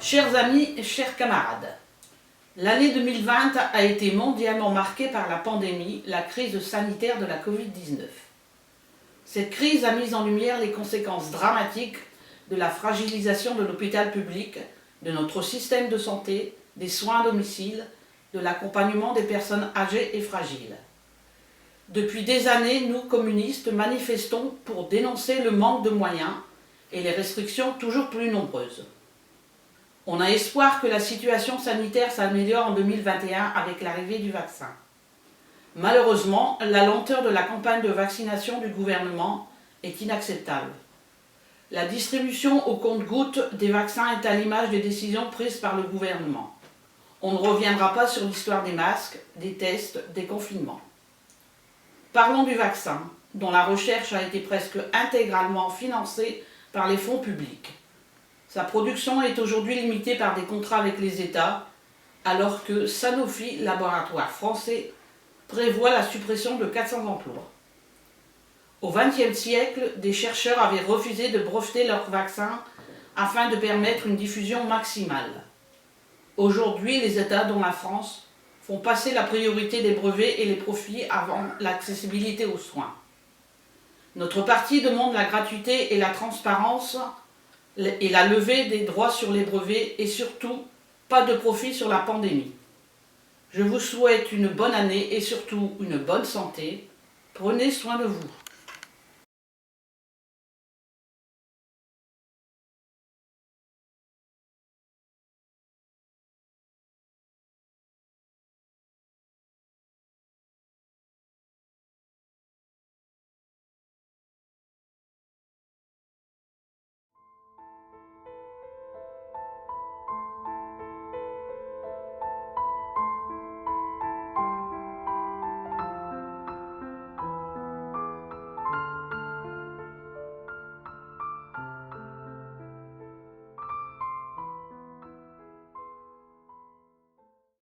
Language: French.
Chers amis et chers camarades, l'année 2020 a été mondialement marquée par la pandémie, la crise sanitaire de la Covid-19. Cette crise a mis en lumière les conséquences dramatiques de la fragilisation de l'hôpital public, de notre système de santé, des soins à domicile, de l'accompagnement des personnes âgées et fragiles. Depuis des années, nous, communistes, manifestons pour dénoncer le manque de moyens et les restrictions toujours plus nombreuses. On a espoir que la situation sanitaire s'améliore en 2021 avec l'arrivée du vaccin. Malheureusement, la lenteur de la campagne de vaccination du gouvernement est inacceptable. La distribution au compte-gouttes des vaccins est à l'image des décisions prises par le gouvernement. On ne reviendra pas sur l'histoire des masques, des tests, des confinements. Parlons du vaccin, dont la recherche a été presque intégralement financée par les fonds publics. Sa production est aujourd'hui limitée par des contrats avec les États, alors que Sanofi, laboratoire français, prévoit la suppression de 400 emplois. Au XXe siècle, des chercheurs avaient refusé de breveter leurs vaccins afin de permettre une diffusion maximale. Aujourd'hui, les États, dont la France, font passer la priorité des brevets et les profits avant l'accessibilité aux soins. Notre parti demande la gratuité et la transparence et la levée des droits sur les brevets et surtout pas de profit sur la pandémie. Je vous souhaite une bonne année et surtout une bonne santé. Prenez soin de vous.